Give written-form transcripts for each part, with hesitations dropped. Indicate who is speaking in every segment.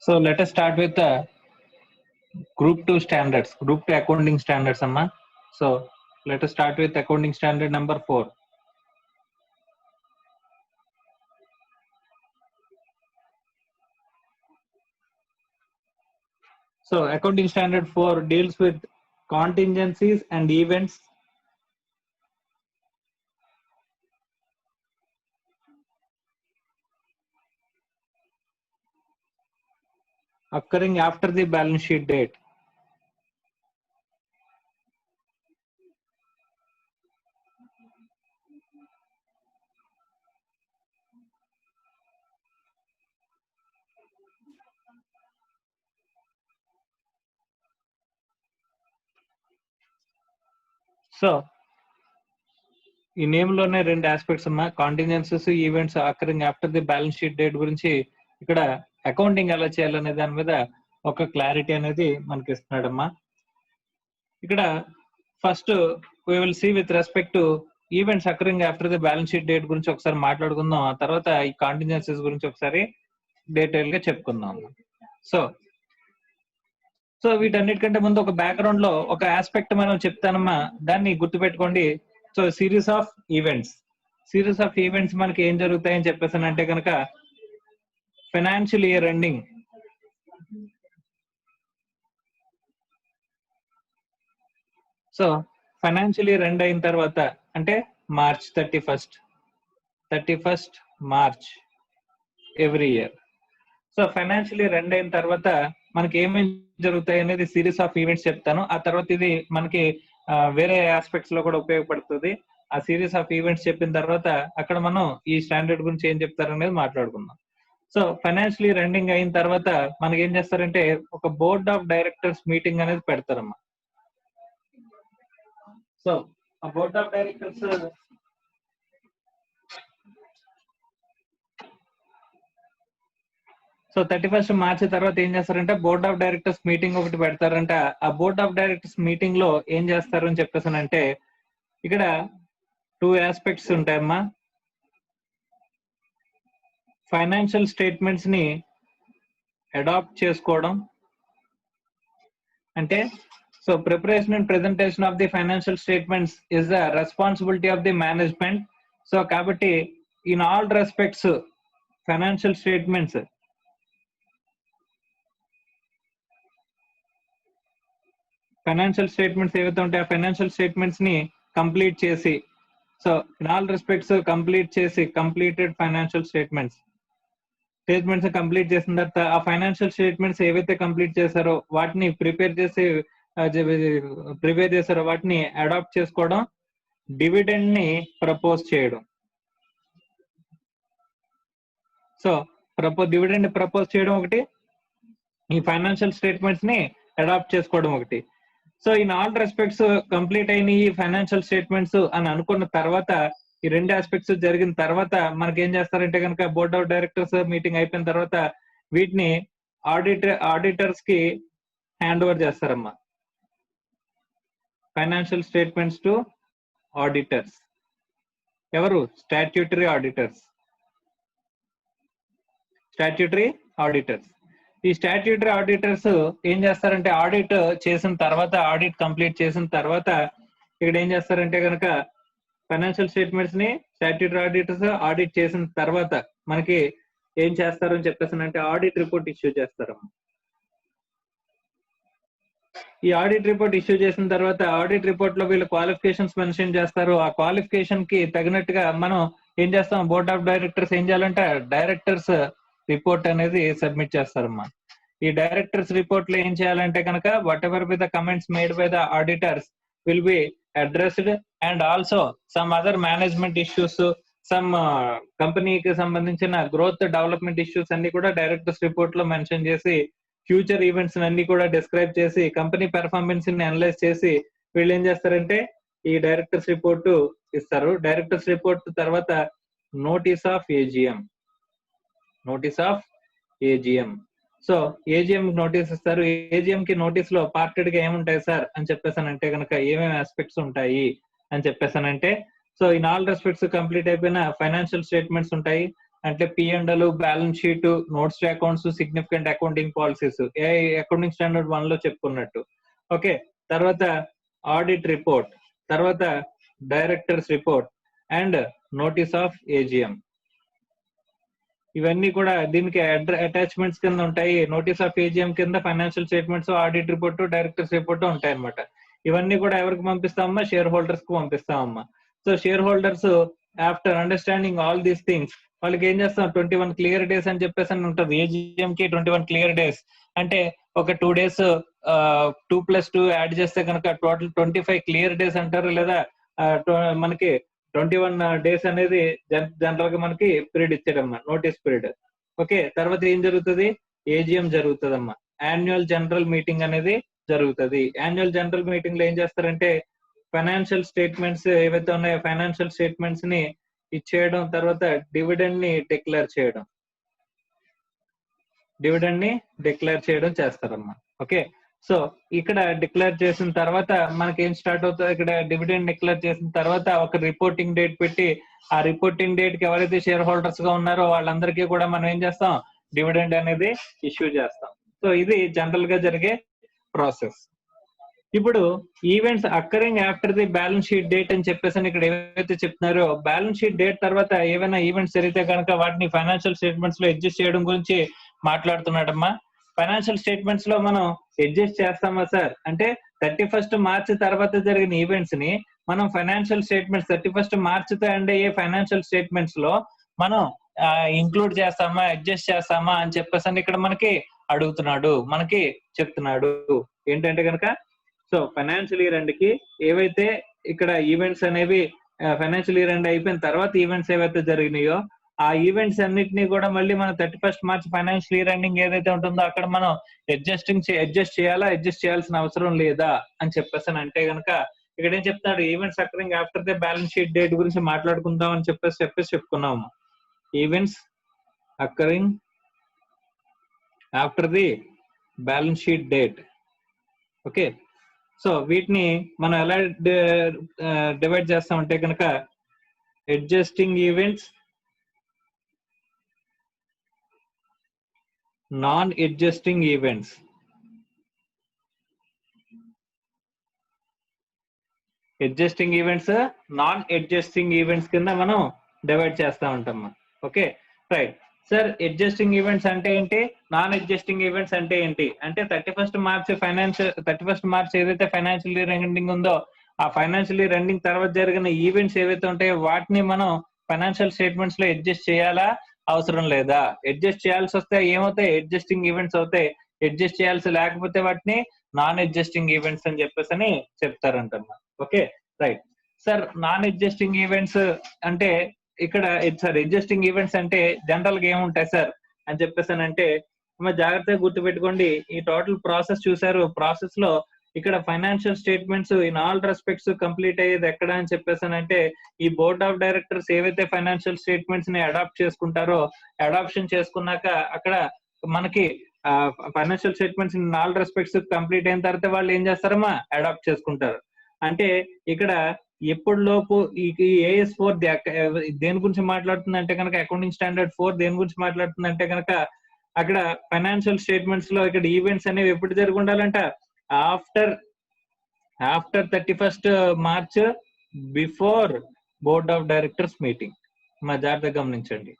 Speaker 1: So let us start with the Group 2 standards, Group 2 accounting standards, Amma. So let us start with accounting standard number 4. So accounting standard 4 deals with contingencies and events occurring after the balance sheet date. So ఈ name లోనే రెండు aspects అమ్మా, contingencies events occurring after the balance sheet date గురించి ఇక్కడ accounting ఎలా చేయాలనే దాని మీద ఒక క్లారిటీ అనేది మనకి ఇస్తున్నాడమ్మా. ఇక్కడ first we will see with respect to events occurring after the balance sheet date గురించి ఒకసారి మాట్లాడుకుందాం. ఆ తర్వాత ఈ కాంటింజెన్సీస్ గురించి ఒకసారి డీటెయిల్ గా చెప్పుకుందాం. సో వీటన్నిటికంటే ముందు ఒక బ్యాక్గ్రౌండ్ లో ఒక ఆస్పెక్ట్ మనం చెప్తానమ్మా, దాన్ని గుర్తుపెట్టుకోండి. సో సిరీస్ ఆఫ్ ఈవెంట్స్ మనకి ఏం జరుగుతాయని చెప్పేసానంటే కనుక financial year ending, so financial year end అయిన తర్వాత అంటే March 31st March every year. So financial year end అయిన తర్వాత మనకి ఏమేమి జరుగుతాయి అనేది సిరీస్ ఆఫ్ ఈవెంట్స్ చెప్తాను. ఆ తర్వాత ఇది మనకి వేరే ఆస్పెక్ట్స్ లో కూడా ఉపయోగపడుతుంది. ఆ సిరీస్ ఆఫ్ ఈవెంట్స్ చెప్పిన తర్వాత అక్కడ మనం ఈ స్టాండర్డ్ గురించి ఏం చెప్తారనేది మాట్లాడుకుందాం. సో ఫైనాన్షియల్ ఇయర్ ఎండింగ్ అయిన తర్వాత మనకి ఏం చేస్తారంటే ఒక బోర్డ్ ఆఫ్ డైరెక్టర్స్ మీటింగ్ అనేది పెడతారమ్మా. సో ఆ board of directors so 31st March తర్వాత ఏం చేస్తారంటే బోర్డ్ ఆఫ్ డైరెక్టర్స్ మీటింగ్ ఒకటి పెడతారంట. ఆ బోర్డ్ ఆఫ్ డైరెక్టర్స్ మీటింగ్ లో ఏం చేస్తారు అని చెప్పేసానంటే ఇక్కడ 2 ఆస్పెక్ట్స్ ఉంటాయమ్మా. ఫైనాన్షియల్ స్టేట్మెంట్స్ ని అడాప్ట్ చేసుకోవడం అంటే, so preparation and presentation of the financial statements is the responsibility of the management. So కాబట్టి in all respects financial statements ఏవైతే ఉంటాయో ఆ ఫైనాన్షియల్ స్టేట్మెంట్స్ ని కంప్లీట్ చేసి, so in all respects completed financial statements complete చేసిన తర్వాత ఆ financial statements ఏవైతే కంప్లీట్ చేశారో వాటిని ప్రిపేర్ చేశారో వాటిని అడాప్ట్ చేసుకోవడం, డివిడెండ్ ని ప్రపోజ్ చేయడం. సో డివిడెండ్ ప్రపోజ్ చేయడం ఒకటి, ఈ ఫైనాన్షియల్ స్టేట్మెంట్స్ ని అడాప్ట్ చేసుకోవడం ఒకటి. So in all respects complete అయిన ఈ ఫైనాన్షియల్ స్టేట్మెంట్స్ అని అనుకున్న తర్వాత, ఈ రెండు ఆస్పెక్ట్స్ జరిగిన తర్వాత మనకి ఏం చేస్తారంటే కనుక బోర్డ్ ఆఫ్ డైరెక్టర్స్ మీటింగ్ అయిపోయిన తర్వాత వీటిని ఆడిటర్స్ కి హ్యాండ్ ఓవర్ చేస్తారమ్మా. Financial statements to auditors. ఎవరు? Statutory auditors. ఈ స్టాట్యూటరీ ఆడిటర్స్ ఏం చేస్తారంటే ఆడిట్ కంప్లీట్ చేసిన తర్వాత ఇక్కడ ఏం చేస్తారంటే కనుక ఫైనాన్షియల్ స్టేట్మెంట్స్ ని స్టాట్యూటరీ ఆడిటర్స్ ఆడిట్ చేసిన తర్వాత మనకి ఏం చేస్తారు అని చెప్పేసానంటే ఆడిట్ రిపోర్ట్ ఇష్యూ చేస్తారు. ఈ ఆడిట్ రిపోర్ట్ ఇష్యూ చేసిన తర్వాత ఆడిట్ రిపోర్ట్ లో వీళ్ళు క్వాలిఫికేషన్స్ మెన్షన్ చేస్తారు. ఆ క్వాలిఫికేషన్ కి తగినట్టుగా మనం ఏం చేస్తాం, బోర్డ్ ఆఫ్ డైరెక్టర్స్ ఏం చేయాలంటే డైరెక్టర్స్ రిపోర్ట్ అనేది సబ్మిట్ చేస్తారమ్మా. ఈ డైరెక్టర్స్ రిపోర్ట్ లో ఏం చేయాలంటే కనుక what ever be the comments made by the auditors will be addressed, and also some other management issues, some కంపెనీకి సంబంధించిన గ్రోత్ డెవలప్మెంట్ ఇష్యూస్ అన్ని కూడా డైరెక్టర్స్ రిపోర్ట్ లో మెన్షన్ చేసి, ఫ్యూచర్ ఈవెంట్స్ అన్ని కూడా డిస్క్రైబ్ చేసి, కంపెనీ పెర్ఫార్మెన్స్ ని అనలైజ్ చేసి వీళ్ళు ఏం చేస్తారంటే ఈ డైరెక్టర్స్ రిపోర్ట్ ఇస్తారు. డైరెక్టర్స్ రిపోర్ట్ తర్వాత notice of AGM. So AGM notice ఇస్తారు. ఏజిఎం కి నోటీస్ లో పార్టెడ్ గా ఏముంటాయి సార్ అని చెప్పేసానంటే కనుక ఏమేమి ఆస్పెక్ట్స్ ఉంటాయి అని చెప్పేసానంటే, so in all respects complete అయిపోయిన ఫైనాన్షియల్ స్టేట్మెంట్స్ ఉంటాయి, అంటే P&L, balance sheet, notes to accounts, significant accounting policies accounting standard 1 లో చెప్పుకున్నట్టు. ఓకే, తర్వాత ఆడిట్ రిపోర్ట్, తర్వాత directors report and notice of AGM. ఇవన్నీ కూడా దీనికి అటాచ్మెంట్స్ కింద ఉంటాయి. నోటీస్ ఆఫ్ AGM కింద financial statements, audit report, directors report ఉంటాయి అనమాట. ఇవన్నీ కూడా ఎవరికి పంపిస్తామమ్మా? షేర్ హోల్డర్స్ కు పంపిస్తామమ్మా. So share holders after understanding all these things వాళ్ళకి ఏం చేస్తాం? 21 క్లియర్ డేస్ అని చెప్పేసి అని ఉంటుంది. AGM కి 21 క్లియర్ డేస్ అంటే ఒక 2 days 2+2 యాడ్ చేస్తే కనుక టోటల్ 25 క్లియర్ డేస్ అంటారు. లేదా మనకి 21 days అనేది జనరల్ గా మనకి పీరియడ్ ఇచ్చాడమ్మా, నోటీస్ పీరియడ్. ఓకే, తర్వాత ఏం జరుగుతుంది? AGM జరుగుతుందమ్మా. యాన్యువల్ జనరల్ మీటింగ్ అనేది జరుగుతుంది. యాన్యువల్ జనరల్ మీటింగ్ లో ఏం చేస్తారంటే ఫైనాన్షియల్ స్టేట్మెంట్స్ ఏవైతే ఉన్నాయో ఫైనాన్షియల్ స్టేట్మెంట్స్ ని ఇచ్చేయడం, తర్వాత డివిడెండ్ ని డిక్లేర్ చేయడం చేస్తారమ్మా. ఓకే, సో ఇక్కడ డిక్లేర్ చేసిన తర్వాత మనకి ఏం స్టార్ట్ అవుతుంది? ఇక్కడ డివిడెండ్ డిక్లేర్ చేసిన తర్వాత ఒక రిపోర్టింగ్ డేట్ పెట్టి ఆ రిపోర్టింగ్ డేట్ కి ఎవరైతే షేర్ హోల్డర్స్ గా ఉన్నారో వాళ్ళందరికీ కూడా మనం ఏం చేస్తాం? డివిడెండ్ అనేది ఇష్యూ చేస్తాం. సో ఇది జనరల్ గా జరిగే ప్రాసెస్. ఇప్పుడు events occurring after the balance sheet date అని చెప్పేసి ఇక్కడ ఏవైతే చెప్తున్నారో, బ్యాలెన్స్ షీట్ డేట్ తర్వాత ఏవైనా ఈవెంట్స్ జరిగితే కనుక వాటిని ఫైనాన్షియల్ స్టేట్మెంట్స్ లో అడ్జస్ట్ చేయడం గురించి మాట్లాడుతున్నాడమ్మా. ఫైనాన్షియల్ స్టేట్మెంట్స్ లో మనం అడ్జస్ట్ చేస్తామా సార్ అంటే 31st March తర్వాత జరిగిన ఈవెంట్స్ ని మనం ఫైనాన్షియల్ స్టేట్మెంట్స్ 31st March తో ఎండ్ అయ్యే ఫైనాన్షియల్ స్టేట్మెంట్స్ లో మనం ఇంక్లూడ్ చేస్తామా, అడ్జస్ట్ చేస్తామా అని చెప్పేసి ఇక్కడ మనకి అడుగుతున్నాడు, మనకి చెప్తున్నాడు. ఏంటంటే కనుక సో ఫైనాన్షియల్ ఇయర్ ఎండ్ కి ఏవైతే ఇక్కడ ఈవెంట్స్ అనేవి ఫైనాన్షియల్ ఇయర్ ఎండ్ అయిపోయిన తర్వాత ఈవెంట్స్ ఏవైతే జరిగినాయో ఆ ఈవెంట్స్ అన్నిటినీ కూడా మళ్ళీ మనం 31st March financial year ending ఏదైతే ఉంటుందో అక్కడ మనం అడ్జస్ట్ చేయాల్సిన అవసరం లేదా అని చెప్పేసి అంటే కనుక ఇక్కడ ఏం చెప్తాడు? Events occurring after the balance sheet date గురించి మాట్లాడుకుందాం అని చెప్పేసి చెప్పుకున్నాము. Events occurring after the balance sheet date. Okay, so వీటిని మనం ఎలా డివైడ్ చేస్తామంటే కనుక adjusting events, non adjusting events. Adjusting events, non adjusting events కింద మనం డివైడ్ చేస్తా ఉంటాం. Okay right sir, adjusting events అంటే ఏంటి, నాన్ అడ్జస్టింగ్ ఈవెంట్స్ అంటే ఏంటి అంటే 31st March ఏదైతే ఫైనాన్షియల్ ఇయర్ ఎండింగ్ ఉందో ఆ ఫైనాన్షియల్ ఇయర్ ఎండింగ్ తర్వాత జరిగిన ఈవెంట్స్ ఏవైతే ఉంటాయో వాటిని మనం ఫైనాన్షియల్ స్టేట్మెంట్స్ లో అడ్జస్ట్ చేయాలా, అవసరం లేదా? అడ్జస్ట్ చేయాల్సి వస్తే ఏమవుతాయి? అడ్జస్టింగ్ ఈవెంట్స్ అవుతాయి. అడ్జస్ట్ చేయాల్సి లేకపోతే వాటిని నాన్ అడ్జస్టింగ్ ఈవెంట్స్ అని చెప్పేసి అని చెప్తారంటమ్మా. Okay right sir, non adjusting events అంటే ఇక్కడ సార్ అడ్జస్టింగ్ ఈవెంట్స్ అంటే జనరల్ గా ఏముంటాయి సార్ అని చెప్పేసి అంటే జాగ్రత్తగా గుర్తుపెట్టుకోండి. ఈ టోటల్ ప్రాసెస్ చూసారు, ప్రాసెస్ లో ఇక్కడ financial statements in all respects complete అయ్యేది ఎక్కడ అని చెప్పేసి అంటే ఈ బోర్డ్ ఆఫ్ డైరెక్టర్స్ ఏవైతే ఫైనాన్షియల్ స్టేట్మెంట్స్ ని అడాప్ట్ చేసుకుంటారో, అడాప్షన్ చేసుకున్నాక అక్కడ మనకి financial statements in all respects complete అయిన తర్వాత వాళ్ళు ఏం చేస్తారమ్మా? అడాప్ట్ చేసుకుంటారు. అంటే ఇక్కడ ఎప్పుడు లోపు ఈ AS4 దేని గురించి మాట్లాడుతుంది అంటే కనుక అకౌంటింగ్ స్టాండర్డ్ 4 దేని గురించి మాట్లాడుతుంది అంటే కనుక అక్కడ ఫైనాన్షియల్ స్టేట్మెంట్స్ లో ఇక్కడ ఈవెంట్స్ అనేవి ఎప్పుడు జరిగి ఉండాలంట? After 31st March before board of directors meeting. మా జాగ్రత్తగా గమనించండి.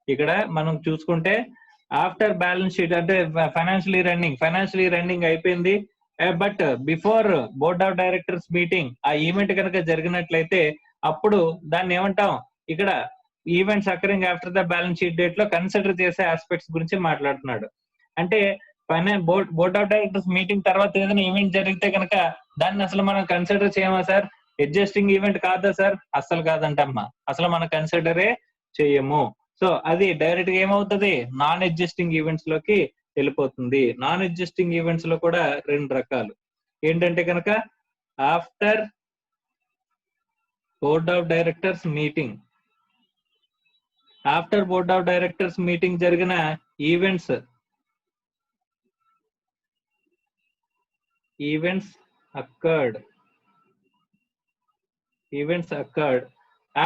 Speaker 1: ఇక్కడ మనం చూసుకుంటే ఆఫ్టర్ బ్యాలెన్స్ షీట్ అంటే ఫైనాన్షియల్ ఇయర్ ఎండింగ్ అయిపోయింది, but before board of directors meeting ఆ ఈవెంట్ కనుక జరిగినట్లయితే అప్పుడు దాన్ని ఏమంటాం? ఇక్కడ events occurring after the balance sheet date లో కన్సిడర్ చేసే ఆస్పెక్ట్స్ గురించి మాట్లాడుతున్నాడు. అంటే బోర్డ్ ఆఫ్ డైరెక్టర్స్ మీటింగ్ తర్వాత ఏదైనా ఈవెంట్ జరిగితే కనుక దాన్ని అసలు మనం కన్సిడర్ చేయమా సార్? అడ్జస్టింగ్ ఈవెంట్ కాదా సార్? అసలు కాదంటమ్మా, అసలు మనం కన్సిడరే చేయము. సో అది డైరెక్ట్ గా ఏమవుతుంది? నాన్ అడ్జస్టింగ్ ఈవెంట్స్ లోకి వెళ్ళిపోతుంది. నాన్ అడ్జస్టింగ్ ఈవెంట్స్ లో కూడా 2 రకాలు. ఏంటంటే కనుక after board of directors meeting, after board of directors meeting జరిగిన events occurred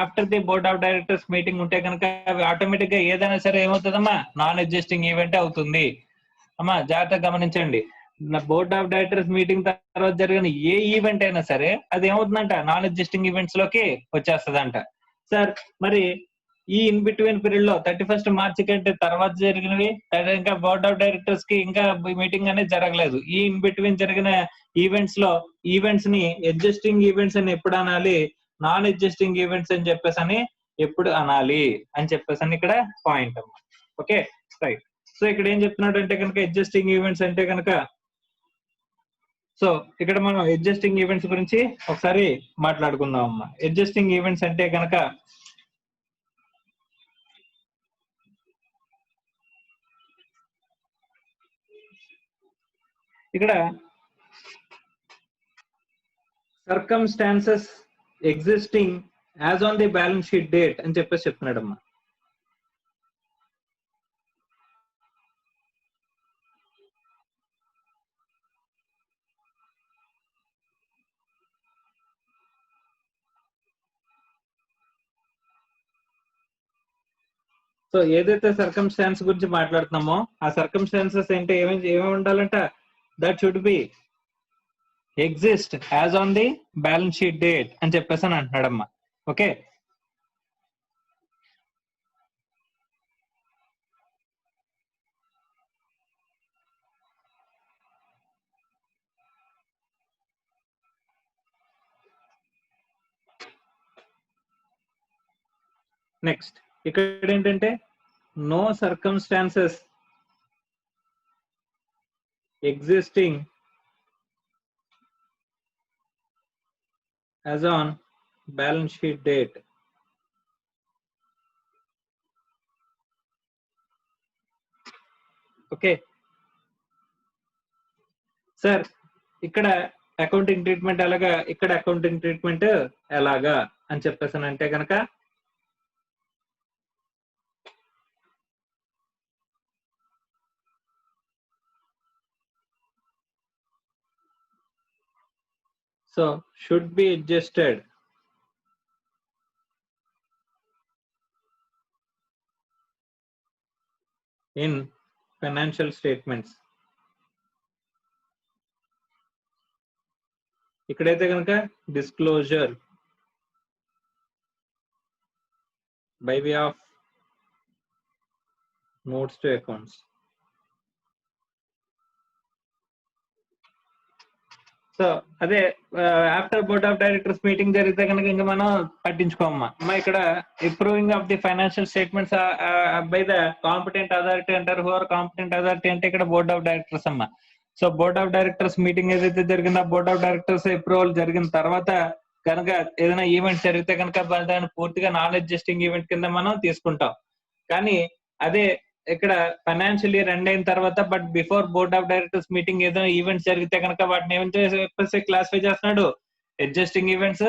Speaker 1: after the board of directors meeting ఉంటే కనుక అవి ఆటోమేటిక్ గా ఏదైనా సరే ఏమవుతుందమ్మా, నాన్ ఎగ్జిస్టింగ్ ఈవెంట్ అవుతుంది. అమ్మా జాగ్రత్తగా గమనించండి, బోర్డ్ ఆఫ్ డైరెక్టర్స్ మీటింగ్ తర్వాత జరిగిన ఏ ఈవెంట్ అయినా సరే అది ఏమవుతుందంట, నాన్ ఎగ్జిస్టింగ్ ఈవెంట్స్ లోకి వచ్చేస్తుందంట. సార్ మరి ఈ ఇన్ బిట్వీన్ పీరియడ్ లో 31st మార్చి కంటే తర్వాత జరిగినవి, ఇంకా బోర్డ్ ఆఫ్ డైరెక్టర్స్ కి ఇంకా మీటింగ్ అనేది జరగలేదు, ఈ ఇన్ బిట్వీన్ జరిగిన ఈవెంట్స్ లో ఈవెంట్స్ ని ఎగ్జిస్టింగ్ ఈవెంట్స్ అని ఎప్పుడు అనాలి, నాన్ ఎగ్జిస్టింగ్ ఈవెంట్స్ అని చెప్పేసి అని ఎప్పుడు అనాలి అని చెప్పేసి అని ఇక్కడ పాయింట్ అమ్మా. Okay right. సో ఇక్కడ ఏం చెప్తున్నాడు అంటే కనుక ఎగ్జిస్టింగ్ ఈవెంట్స్ అంటే కనుక, సో ఇక్కడ మనం ఎగ్జిస్టింగ్ ఈవెంట్స్ గురించి ఒకసారి మాట్లాడుకుందాం అమ్మా. ఎగ్జిస్టింగ్ ఈవెంట్స్ అంటే కనుక ఇక్కడ circumstances existing as on the balance sheet date అని చెప్పేసి చెప్తున్నాడమ్మా. సో ఏదైతే సర్కమ్స్టాన్స్ గురించి మాట్లాడుతున్నామో ఆ సర్కమ్స్టాన్సెస్ ఏంటి, ఏమేమి ఉండాలంట, that should be exist as on the balance sheet date అని చెప్పేసి అని అంటున్నాడమ్మా. ఓకే నెక్స్ట్ ఇక్కడ ఏంటంటే no circumstances existing as on balance sheet date. Okay sir ఇక్కడ అకౌంటింగ్ ట్రీట్మెంట్ ఎలాగా, ఇక్కడ అకౌంటింగ్ ట్రీట్మెంట్ ఎలాగా అని చెప్పేసి అంటే కనుక, so should be adjusted in financial statements. ఇక్కడైతే కనుక disclosure by way of notes to accounts. So అదే after board of directors meeting జరిగితే కనుక ఇంకా మనం పట్టించుకోమ్మా. అమ్మా ఇక్కడ approving of the financial statements by the competent authority అంటారు. హోర్ కాంపిటెంట్ అథారిటీ అంటే ఇక్కడ బోర్డ్ ఆఫ్ డైరెక్టర్స్ అమ్మా. So board of directors meeting ఏదైతే జరిగిందో బోర్డ్ ఆఫ్ డైరెక్టర్స్ అప్రూవల్ జరిగిన తర్వాత కనుక ఏదైనా ఈవెంట్ జరిగితే కనుక దాన్ని పూర్తిగా నాన్ ఎగ్జిస్టింగ్ ఈవెంట్ కింద మనం తీసుకుంటాం. కానీ అదే ఇక్కడ ఫైనాన్షియల్ ఇయర్ ఎండ్ అయిన తర్వాత but before board of directors meeting ఏదైనా ఈవెంట్స్ జరిగితే కనుక వాటిని ఏం చెప్పేసి క్లాసిఫై చేస్తున్నాడు, existing events,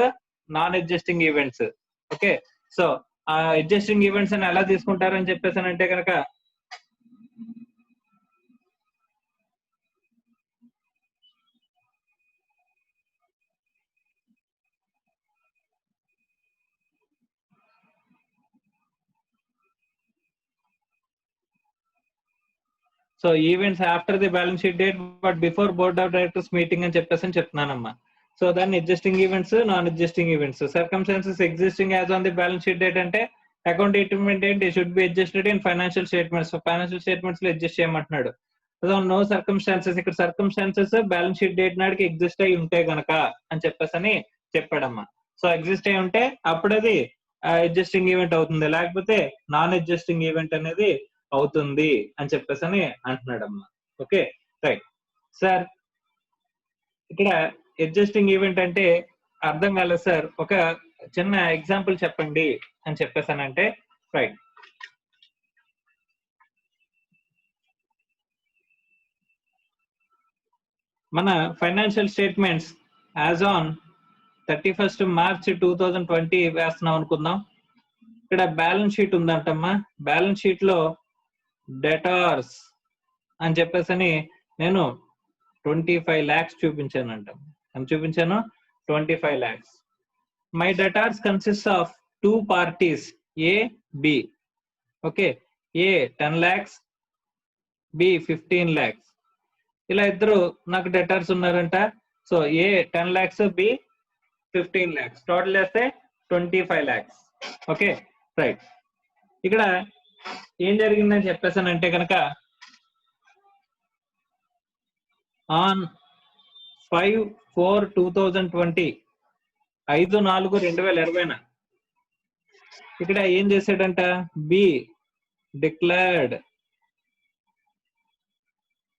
Speaker 1: non existing events. Okay so ఆ ఎగ్జిస్టింగ్ ఈవెంట్స్ అని ఎలా తీసుకుంటారని చెప్పేసి అంటే కనుక, so events after the balance sheet date but before board of directors meeting అని చెప్పేసి అని చెప్తున్నానమ్మా. సో దాన్ని existing events, non existing events. Circumstances existing as on the balance sheet date అంటే అకౌంట్ స్టేట్మెంట్ ఏంటి, should be adjusted in financial statements. Financial statements లో adjust చేయమంటున్నాడు. So no circumstances, ఇక్కడ circumstances balance sheet date నాటికి exist అయి ఉంటే గనక అని చెప్పేసి అని చెప్పాడమ్మా. సో ఎగ్జిస్ట్ అయి ఉంటే అప్పుడు అది అడ్జస్టింగ్ ఈవెంట్ అవుతుంది, లేకపోతే నాన్ అడ్జస్టింగ్ ఈవెంట్ అనేది అవుతుంది అని చెప్పేసి అని అంటున్నాడమ్మా. Okay right sir. ఇక్కడ అడ్జస్టింగ్ ఈవెంట్ అంటే అర్థం కాలేదు సార్, ఒక చిన్న ఎగ్జాంపుల్ చెప్పండి అని చెప్పేసానంటే రైట్. మన financial statements as on 31st March 2020 వేస్తున్నాం అనుకుందాం. ఇక్కడ బ్యాలెన్స్ షీట్ ఉందంటమ్మా. బ్యాలెన్స్ షీట్ లో డెటార్స్ అని చెప్పేసి నేను 25 lakhs చూపించానంట. చూపించాను 25 lakhs. My debtors consist of two parties A, B. Okay, A 10 lakhs, B 15 lakhs. ఇలా ఇద్దరు నాకు డెటార్స్ ఉన్నారంట. సో ఏ 10 lakhs, బి 15 lakhs, టోటల్ చేస్తే 25 lakhs. Okay right. ఇక్కడ ఏం జరిగిందని చెప్పేసానంటే కనుక ఆన్ 5/4/2020 5/4/2020 ఇక్కడ ఏం చేశాడంట, B declared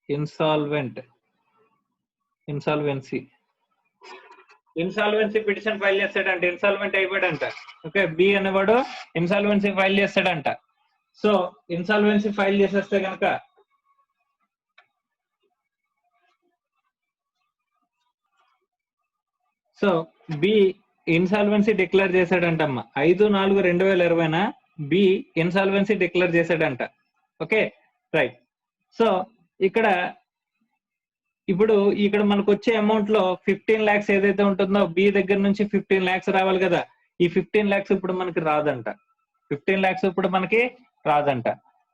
Speaker 1: insolvency petition file చేస్తాడంట. ఇన్సాల్వెంట్ అయిపోయాడంట. ఓకే, బి అనేవాడు ఇన్సాల్వెన్సీ ఫైల్ చేస్తాడంట. సో ఇన్సాల్వెన్సీ ఫైల్ చేసేస్తే కనుక సో బి ఇన్సాల్వెన్సీ డిక్లేర్ చేశాడంటమ్మా. 5/4/2020 బి ఇన్సాల్వెన్సీ డిక్లేర్ చేశాడంట. Okay right. సో ఇప్పుడు మనకు వచ్చే అమౌంట్ లో 15 lakhs ఏదైతే ఉంటుందో బి దగ్గర నుంచి 15 lakhs రావాలి కదా. ఈ 15 lakhs ఇప్పుడు మనకి రాదంట. 15 lakhs ఇప్పుడు మనకి రాదంట.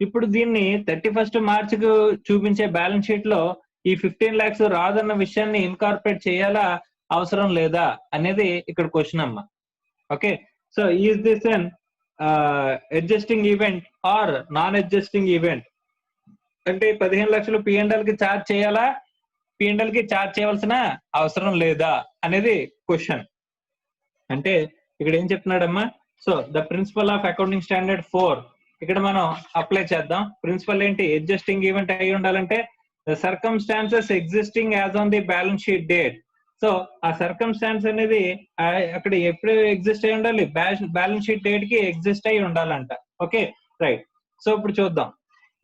Speaker 1: ఇప్పుడు దీన్ని 31st March కు చూపించే బ్యాలెన్స్ షీట్ లో ఈ 15 lakhs రాదన్న విషయాన్ని ఇన్కార్పొరేట్ చేయాలా అవసరం లేదా అనేది ఇక్కడ క్వశ్చన్ అమ్మా. Okay, so is this an adjusting event are non adjusting event? అంటే 15 lakhs P&L కి ఛార్జ్ చేయాలా, P&L కి ఛార్జ్ చేయవలసిన అవసరం లేదా అనేది క్వశ్చన్. అంటే ఇక్కడ ఏం చెప్తున్నాడమ్మా, so the principle of accounting standard 4 ఇక్కడ మనం అప్లై చేద్దాం. ప్రిన్సిపల్ ఏంటి, అడ్జస్టింగ్ ఈవెంట్ అయి ఉండాలంటే the circumstances existing as on the balance sheet date. So ఆ సర్కమ్స్టాన్స్ అనేది అక్కడ ఎప్పుడు ఎగ్జిస్ట్ అయి ఉండాలి, బ్యాలెన్స్ షీట్ డేట్ కి ఎగ్జిస్ట్ అయి ఉండాలంట. Okay right. సో ఇప్పుడు చూద్దాం,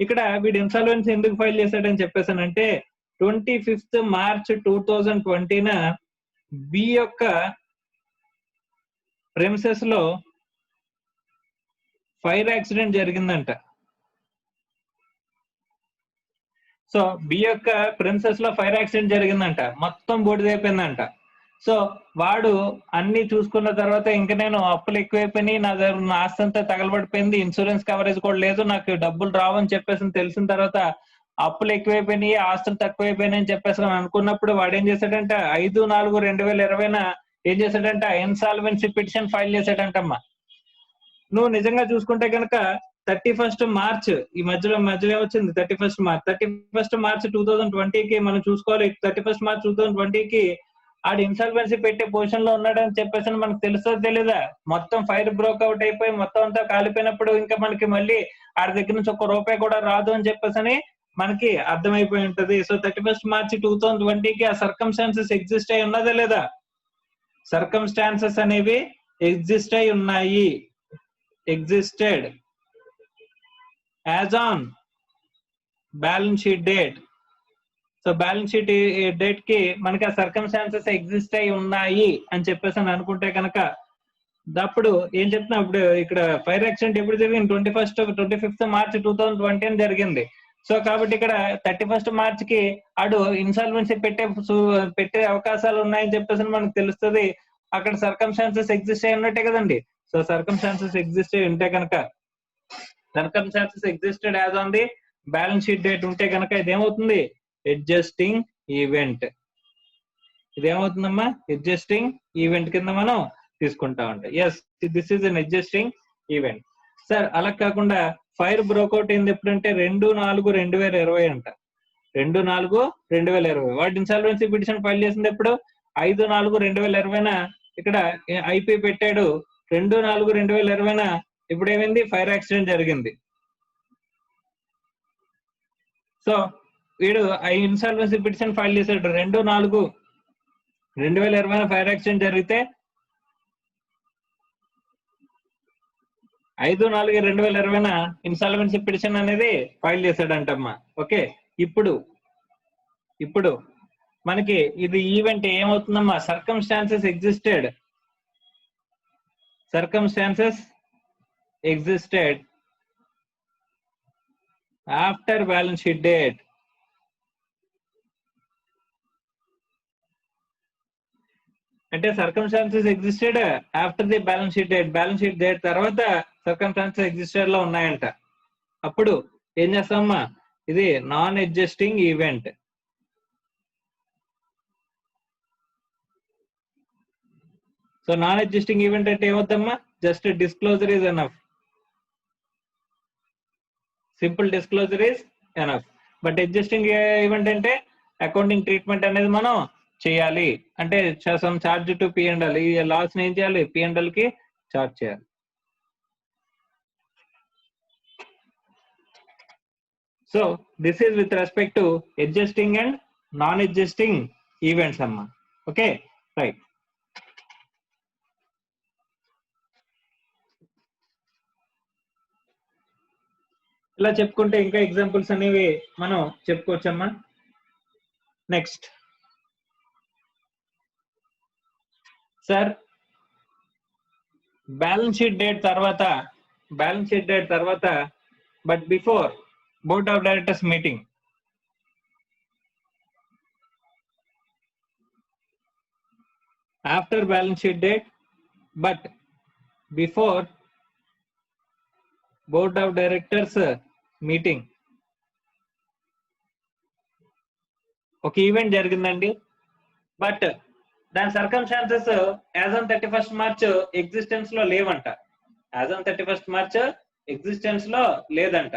Speaker 1: ఇక్కడ వీడు ఇన్సాల్వెన్సీ ఎందుకు ఫైల్ చేశాడని చెప్పేసానంటే 25th March 2020 బి యొక్క ప్రెమిసెస్ లో ఫైర్ యాక్సిడెంట్ జరిగిందంట. సో బి యొక్క ప్రిన్సెస్ లో ఫైర్ యాక్సిడెంట్ జరిగిందంట, మొత్తం బూడిదైపోయిందంట. సో వాడు అన్ని చూసుకున్న తర్వాత ఇంకా నేను అప్పులు ఎక్కువైపోయినాయి, నా దగ్గర నా ఆస్తి అంతా తగలబడిపోయింది, ఇన్సూరెన్స్ కవరేజ్ కూడా లేదు, నాకు డబ్బులు రావని చెప్పేసి తెలిసిన తర్వాత అప్పులు ఎక్కువైపోయినాయి, ఆస్తులు తక్కువైపోయినాయి అని చెప్పేసి అనుకున్నప్పుడు వాడు ఏం చేశాడంట 5/4/2020 ఏం చేశాడంట ఇన్సాల్వెన్సీ పిటిషన్ ఫైల్ చేశాడంటమ్మా. నువ్వు నిజంగా చూసుకుంటే కనుక 31st March ఈ మధ్యలో వచ్చింది 31st March 2020కి మనం చూసుకోవాలి. 31st March 2020కి ఆడు ఇన్సాల్వెన్సీ పెట్టే పొజిషన్ లో ఉన్నాడని చెప్పేసి మనకు తెలుస్తుందో తెలీదా? మొత్తం ఫైర్ బ్రోక్ అవుట్ అయిపోయి మొత్తం అంతా కాలిపోయినప్పుడు ఇంకా మనకి మళ్ళీ ఆడి దగ్గర నుంచి ₹1 కూడా రాదు అని చెప్పేసి మనకి అర్థమైపోయి ఉంటది. సో 31st March 2020కి ఆ సర్కమ్స్టాన్సెస్ ఎగ్జిస్ట్ అయి ఉన్నదా లేదా? సర్కమ్స్టాన్సెస్ అనేవి ఎగ్జిస్ట్ అయి ఉన్నాయి, existed as on balance sheet date. So balance sheet date కి మనకి ఆ సర్కమ్స్టాన్సెస్ ఎగ్జిస్ట్ అయి ఉన్నాయి అని చెప్పేసి అని అనుకుంటే కనుక అప్పుడు ఏం చెప్తున్నా, ఇప్పుడు ఇక్కడ ఫైర్ యాక్సిడెంట్ ఎప్పుడు జరిగింది 25th March 2020 జరిగింది. సో కాబట్టి ఇక్కడ 31st March కి ఆడు ఇన్సాల్వెన్సీ పెట్టే అవకాశాలు ఉన్నాయని చెప్పేసి మనకు తెలుస్తుంది. అక్కడ సర్కమ్స్టాన్సెస్ ఎగ్జిస్ట్ అయి ఉన్నట్టే కదండి. సో సర్కమ్స్టాన్సెస్ ఎగ్జిస్ట్ అయి ఉంటే కనుక circumstances existed as on the balance sheet date ఉంటే కనుక ఇదేమవుతుంది అడ్జస్టింగ్ ఈవెంట్. ఇదేమవుతుందమ్మా అడ్జస్టింగ్ ఈవెంట్ కింద మనం తీసుకుంటా ఉంటాం. Yes, this is an adjusting event. Sir అలా కాకుండా ఫైర్ బ్రోక్అవుట్ అయింది ఎప్పుడంటే 2/4/2020 అంట. 2/4/2020 వాడు ఇన్సాల్వెన్సీ పిటిషన్ ఫైల్ చేసింది ఎప్పుడు 5/4/2020 ఇక్కడ ఐపీ పెట్టాడు. 2/4/2020 ఇప్పుడు ఏమైంది ఫైర్ యాక్సిడెంట్ జరిగింది. సో వీడు ఇన్సాల్వెన్సీ పిటిషన్ ఫైల్ చేశాడు 2/4/2020 ఫైర్ యాక్సిడెంట్ జరిగితే 5/4/2020 ఇన్సాల్వెన్సీ పిటిషన్ అనేది ఫైల్ చేశాడంటమ్మా. ఓకే, ఇప్పుడు మనకి ఇది ఈవెంట్ ఏమవుతుందమ్మా, circumstances existed after balance sheet date. అంటే circumstances existed after the balance sheet date, balance sheet date తర్వాత సర్కమ్స్టాన్సెస్ ఎగ్జిస్టెడ్ లో ఉన్నాయంట. అప్పుడు ఏం చేస్తామమ్మా, ఇది non adjusting event. So non adjusting event అంటే ఏమవుతామ్మా, just disclosure is enough, simple disclosure is enough. But adjusting event అంటే అకౌంటింగ్ ట్రీట్మెంట్ అనేది మనం చేయాలి, అంటే సమ్ చార్జ్ టు P&L, ఈ లాస్ ఏం చేయాలి, P&L కి చార్జ్ చేయాలి. So this is with respect to adjusting and non adjusting events అమ్మా. Okay right. ఇలా చెప్పుకుంటే ఇంకా ఎగ్జాంపుల్స్ అనేవి మనం చెప్పుకోవచ్చమ్మా. Next sir, balance sheet date తర్వాత but before board of directors meeting. After balance sheet date but before board of directors meeting ఒక event జరిగిందండి. బట్ దాని circumstances as on 31st March existence లో లేవంట. As on 31st March existence లో లేదంట.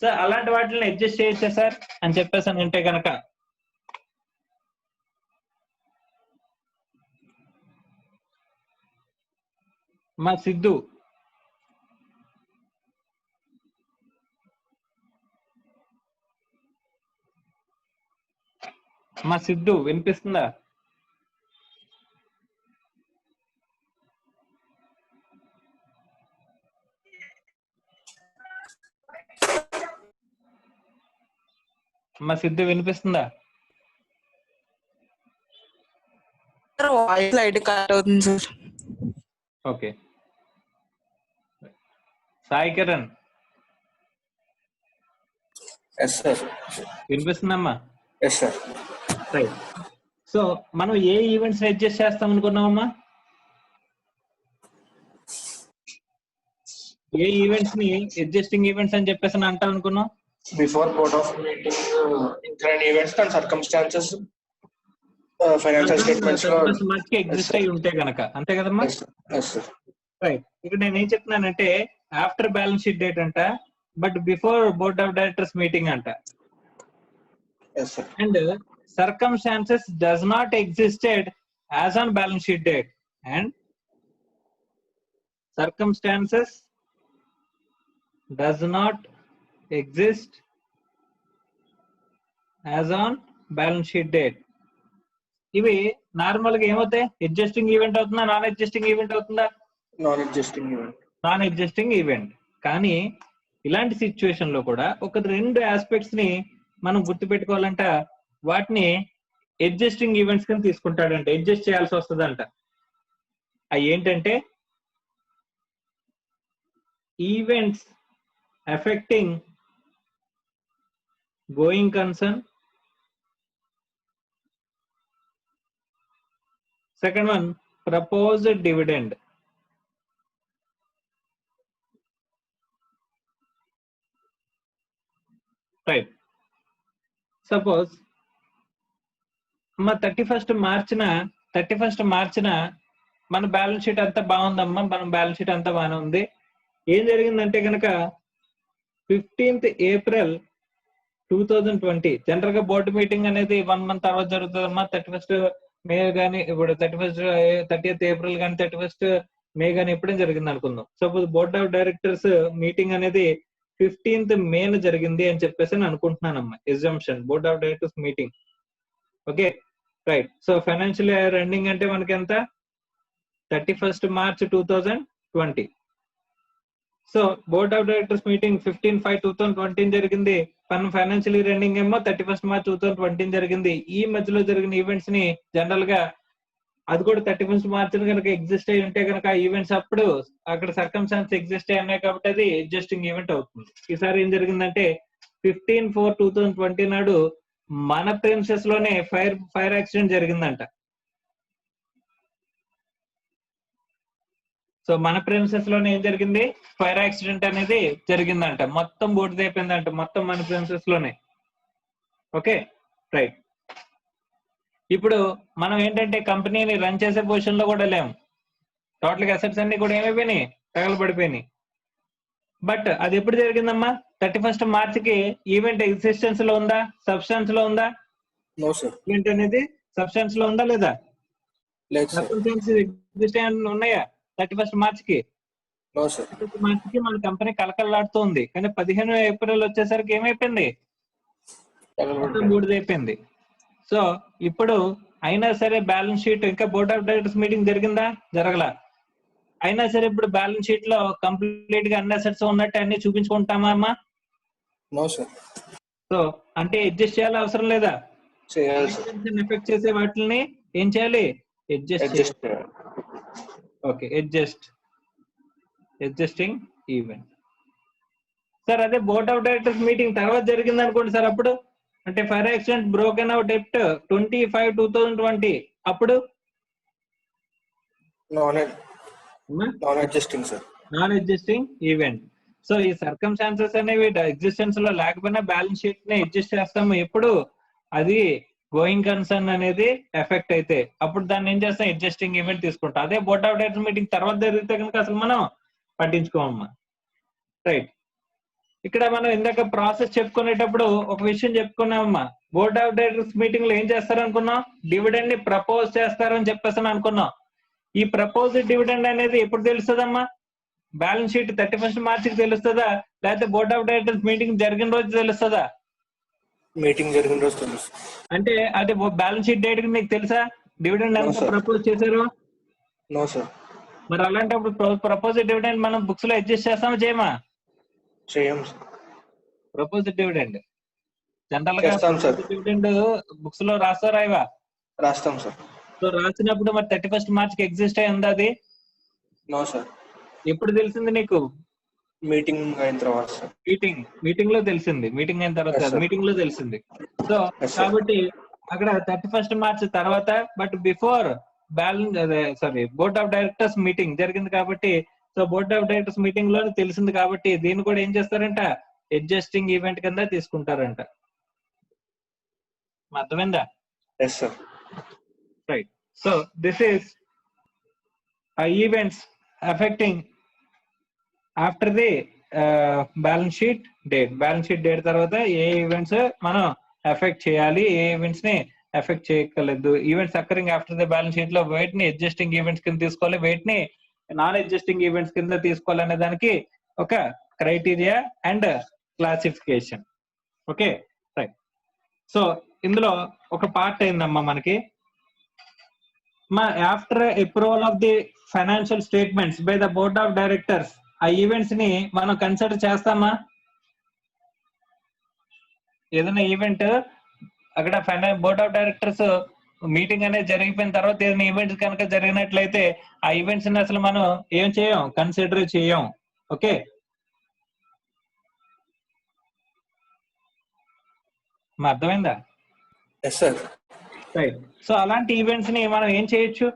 Speaker 1: So అలాంటి వాటిని అడ్జస్ట్ చేయొచ్చా సార్ అని చెప్పేసాను అంటే కనుక, మా సిద్ధు వినిపిస్తుందా? మా సిద్ధు వినిపిస్తుందా?
Speaker 2: వాయిస్ లైట్ కట్ అవుతుంది సార్.
Speaker 1: ఓకే. సాయి కిరణ్ వినిపిస్తుందమ్మా? రైట్. సో మనం ఏ ఈవెంట్స్ అడ్జస్ట్ చేస్తాం అనుకున్నామమ్మా? ఏ ఈవెంట్స్ ని అడ్జస్టింగ్ ఈవెంట్స్ అని చెప్పేసి అంటాం అనుకున్నాం?
Speaker 3: బిఫోర్ బోర్డ్ ఆఫ్ మీటింగ్, ఇంక్లైన్ events and circumstances financial statements లో
Speaker 1: ఎగ్జిస్ట్ అయి ఉంటే గనక, అంతే కదమ్మా? రైట్. ఇక్కడ నేను ఏం చెప్తున్నానంటే ఆఫ్టర్ బ్యాలెన్స్ షీట్ డేట్ అంట, but before board of directors meeting అంట. And circumstances does not existed as on balance sheet date and circumstances does not exist as on balance sheet date. ఇవి normal గా ఏమవుతాయి? Adjusting event అవుతుందా, non adjusting event అవుతుందా? Non adjusting event. కానీ ఇలాంటి situation లో కూడా ఒక 2 ఆస్పెక్ట్స్ ని మనం గుర్తుపెట్టుకోవాలంట. వాటిని అడ్జస్టింగ్ ఈవెంట్స్ కింద తీసుకుంటాడంట, అడ్జస్ట్ చేయాల్సి వస్తుందంట. అవి ఏంటంటే events effecting going concern, second one proposed dividend. Right. Suppose మా 31st మార్చిన మన బ్యాలెన్స్ షీట్ అంతా బాగుందమ్మా, మన బ్యాలెన్స్ షీట్ అంతా బాగానే ఉంది. ఏం జరిగిందంటే కనుక 15th April 2020 జనరల్ గా బోర్డు మీటింగ్ అనేది 1 month తర్వాత జరుగుతుందమ్మా. 31st May గానీ, ఇప్పుడు 30th April కానీ 31st May గానీ ఎప్పుడైనా జరిగింది అనుకుందాం. Suppose board of directors meeting అనేది 15th May జరిగింది అని చెప్పేసి నేను అనుకుంటున్నానమ్మా. Exemption board of directors meeting. Okay right. So financial year ending అంటే మనకి ఎంత? 31st March 2020. So board of directors meeting 15/5/2020 జరిగింది. మన ఫైనాన్షియల్ ఇయర్ ఎండింగ్ ఏమో 31st March 2020 జరిగింది. ఈ మధ్యలో జరిగిన ఈవెంట్స్ ని జనరల్ గా అది కూడా 31st March కనుక ఎగ్జిస్ట్ అయి ఉంటే కనుక ఈవెంట్స్ అప్పుడు అక్కడ సర్కమ్స్టాన్స్ ఎగ్జిస్ట్ అయి ఉన్నాయి కాబట్టి అది అడ్జస్టింగ్ ఈవెంట్ అవుతుంది. ఈసారి ఏం జరిగిందంటే 15/4/2020 నాడు మన ప్రెమిసెస్ లోనే ఫైర్ యాక్సిడెంట్ జరిగిందంట. సో మన ప్రిన్సెస్ లోనే ఏం జరిగింది, ఫైర్ యాక్సిడెంట్ అనేది జరిగిందంట, మొత్తం బూడిదైపోయిందంట, మొత్తం మన ప్రిన్సెస్ లోనే. Okay right. ఇప్పుడు మనం ఏంటంటే కంపెనీని రన్ చేసే పొజిషన్ లో కూడా లేము, టోటల్ అసెట్స్ అన్ని కూడా ఏమైపోయినాయి, తగలబడిపోయినాయి. బట్ అది ఎప్పుడు జరిగిందమ్మా, 31st మార్చికి ఈవెంట్ ఎగ్జిస్టెన్స్ లో ఉందా, సబ్స్టాన్స్ లో ఉందా?
Speaker 3: No sir.
Speaker 1: ఈవెంట్ అనేది సబ్స్టాన్స్ లో ఉందా లేదా?
Speaker 3: లేదు సార్.
Speaker 1: సర్కమ్స్టాన్సెస్ ఎగ్జిస్ట్ ఉన్నాయా 31st మార్చికి?
Speaker 3: No sir.
Speaker 1: 31st మార్చికి మన కంపెనీ కలకల్లాడుతుంది, కానీ 15 ఏప్రిల్ వచ్చేసరికి ఏమైపోయింది, మొత్తం బూడిదైపోయింది. సో ఇప్పుడు అయినా సరే బ్యాలెన్స్ షీట్, ఇంకా బోర్డ్ ఆఫ్ డైరెక్టర్స్ మీటింగ్ జరిగిందా, జరగలా. అయినా సరే ఇప్పుడు బ్యాలెన్స్ షీట్ లో కంప్లీట్ గా అన్ని అసెట్స్ ఉన్నట్టు అన్ని చూపించుకుంటామా అమ్మా?
Speaker 3: No sir.
Speaker 1: సో అంటే అడ్జస్ట్ చేయాలి, అవసరం లేదా? ఎఫెక్ట్ చేసే వాటిని ఏం చేయాలి, adjust. Okay adjusting event. Sir అదే బోర్డ్ ఆఫ్ డైరెక్టర్స్ మీటింగ్ తర్వాత జరిగింది అనుకోండి సార్, అప్పుడు అంటే ఫైర్ యాక్సిడెంట్ బ్రోకెన్ అవుట్ డెప్ట్ 25/2020 అప్పుడు
Speaker 3: non adjusting sir.
Speaker 1: Non adjusting event. So ఈ సర్కమ్స్టాన్సెస్ అనేవి ఎగ్జిస్టెన్స్ లో లేకపోయినా బ్యాలెన్స్ షీట్ ని అడ్జస్ట్ చేస్తాము ఎప్పుడు, అది గోయింగ్ కన్సర్న్ అనేది ఎఫెక్ట్ అయితే అప్పుడు దాన్ని ఏం చేస్తాం, అడ్జస్టింగ్ ఈవెంట్ తీసుకుంటాం. అదే బోర్డ్ ఆఫ్ డైరెక్టర్స్ మీటింగ్ తర్వాత జరిగితే కనుక అసలు మనం పట్టించుకోమమ్మా. రైట్. ఇక్కడ మనం ఇందాక ప్రాసెస్ చెప్పుకునేటప్పుడు ఒక విషయం చెప్పుకున్నామమ్మా, బోర్డ్ ఆఫ్ డైరెక్టర్స్ మీటింగ్ లో ఏం చేస్తారు అనుకున్నాం, డివిడెండ్ ని ప్రపోజ్ చేస్తారని చెప్పేసి అనుకున్నాం. ఈ ప్రపోజ్ డివిడెండ్ అనేది ఎప్పుడు తెలుస్తుందమ్మా, బ్యాలెన్స్ షీట్ 31st మార్చికి తెలుస్తుందా, లేకపోతే బోర్డ్ ఆఫ్ డైరెక్టర్స్ మీటింగ్ జరిగిన రోజు తెలుస్తుందా?
Speaker 3: మీటింగ్ జరిగిన రోజు తెలుసు.
Speaker 1: అంటే అది బ్యాలెన్స్ షీట్ డేట్ కి నీకు తెలుసా డివిడెండ్ ఎంత ప్రపోజ్ చేశారు?
Speaker 3: No sir.
Speaker 1: మరి అలాంటప్పుడు ప్రపోజ్ డివిడెండ్ మనం బుక్స్ లో అడ్జస్ట్ చేస్తామా చేయమా?
Speaker 3: చేయం.
Speaker 1: ప్రపోజ్ డివిడెండ్ జనరల్ గా డివిడెండ్ బుక్స్ లో రాస్తారా ఇవా?
Speaker 3: రాస్తాం సార్.
Speaker 1: సో రాసినప్పుడు మరి 31st మార్చికి ఎగ్జిస్ట్ అయి ఉందా అది?
Speaker 3: No sir.
Speaker 1: ఎప్పుడు తెలిసింది నీకు?
Speaker 3: మీటింగ్ అయిన తర్వాత.
Speaker 1: మీటింగ్ లో తెలిసింది, మీటింగ్ అయిన తర్వాత మీటింగ్ లో తెలిసింది. సో కాబట్టి అక్కడ 31st మార్చ్ తర్వాత, but before balance board of directors meeting జరిగింది కాబట్టి, so board of directors meeting లో తెలిసింది కాబట్టి దీన్ని కూడా ఏం చేస్తారంట, అడ్జస్టింగ్ ఈవెంట్ కింద తీసుకుంటారంట. అర్థమైందా?
Speaker 3: Yes sir.
Speaker 1: Right. So this is events affecting after the balance sheet date. Balance sheet date తర్వాత ఏ ఈవెంట్స్ మనం ఎఫెక్ట్ చేయాలి, ఏ ఈవెంట్స్ ని ఎఫెక్ట్ చేయగలదు, events occurring after the balance sheet లో వెయిట్ ని అడ్జస్టింగ్ ఈవెంట్స్ కింద తీసుకోవాలి, వెయిట్ ని నాన్ అడ్జస్టింగ్ ఈవెంట్స్ కింద తీసుకోవాలనే దానికి ఒక criteria and classification. Okay right. So ఇందులో ఒక పార్ట్ అయిందమ్మా మనకి, after approval of the financial statements by the board of directors, ఆ ఈవెంట్స్ ని మనం కన్సిడర్ చేస్తామా? ఏదైనా ఈవెంట్ అక్కడ బోర్డ్ ఆఫ్ డైరెక్టర్స్ మీటింగ్ అనేది జరిగిపోయిన తర్వాత ఏదైనా ఈవెంట్స్ కనుక జరిగినట్లయితే ఆ ఈవెంట్స్ ని అసలు మనం ఏం చేయం, కన్సిడర్ చేయం. ఓకే అర్థమైందా?
Speaker 3: Yes sir.
Speaker 1: రైట్. సో అలాంటి ఈవెంట్స్ ని మనం ఏం చేయొచ్చు,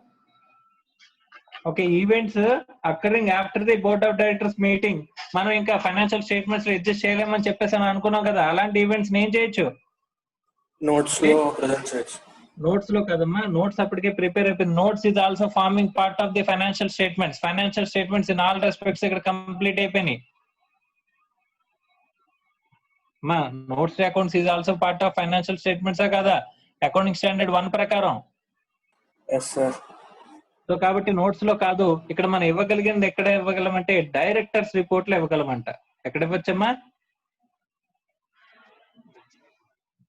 Speaker 1: okay events occurring after the board of directors meeting మనం ఇంకా ఫైనాన్షియల్ స్టేట్మెంట్స్ లో అడ్జస్ట్ చేయలేమని చెప్పేసి అని అనుకున్నాం కదా, అలాంటి ఈవెంట్స్ ఏం చేయొచ్చు,
Speaker 3: నోట్స్ లో ప్రెజెంట్ చేయొచ్చు.
Speaker 1: నోట్స్ లో కదమ్మా, నోట్స్ అప్పటికే ప్రిపేర్ అయిపోయింది. Notes is also forming part of the financial statements. Financial statements in all respects ఇక్కడ కంప్లీట్ అయిపోయినాయి. మా notes accounts is also part of financial statements కదా, అకౌంటింగ్ స్టాండర్డ్ 1 ప్రకారం.
Speaker 3: Yes sir.
Speaker 1: సో కాబట్టి నోట్స్ లో కాదు, ఇక్కడ మనం ఇవ్వగలిగింది ఎక్కడ ఇవ్వగలమంటే డైరెక్టర్స్ రిపోర్ట్ లో ఇవ్వగలమంట. ఎక్కడ ఇవ్వచ్చమ్మా,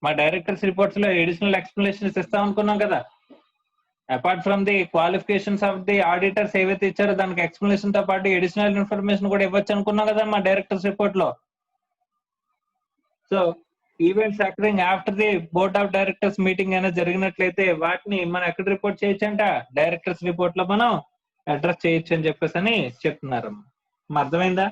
Speaker 1: మా డైరెక్టర్స్ రిపోర్ట్స్ లో అడిషనల్ ఎక్స్ప్లెనేషన్స్ ఇస్తాం అనుకున్నాం కదా, apart from the qualifications of the auditors ఏవైతే ఇచ్చారో దానికి ఎక్స్ప్లెనేషన్ తో పాటు అడిషనల్ ఇన్ఫర్మేషన్ కూడా ఇవ్వచ్చు అనుకున్నాం కదా మా డైరెక్టర్స్ రిపోర్ట్ లో. So events occurring after the board of directors meeting అనేది జరిగినట్లయితే వాటిని మనం ఎక్కడ రిపోర్ట్ చేయొచ్చు అంట, డైరెక్టర్స్ రిపోర్ట్ లో మనం అడ్రస్ చేయొచ్చు అని చెప్పేసి అని చెప్తున్నారు. అర్థమైందా?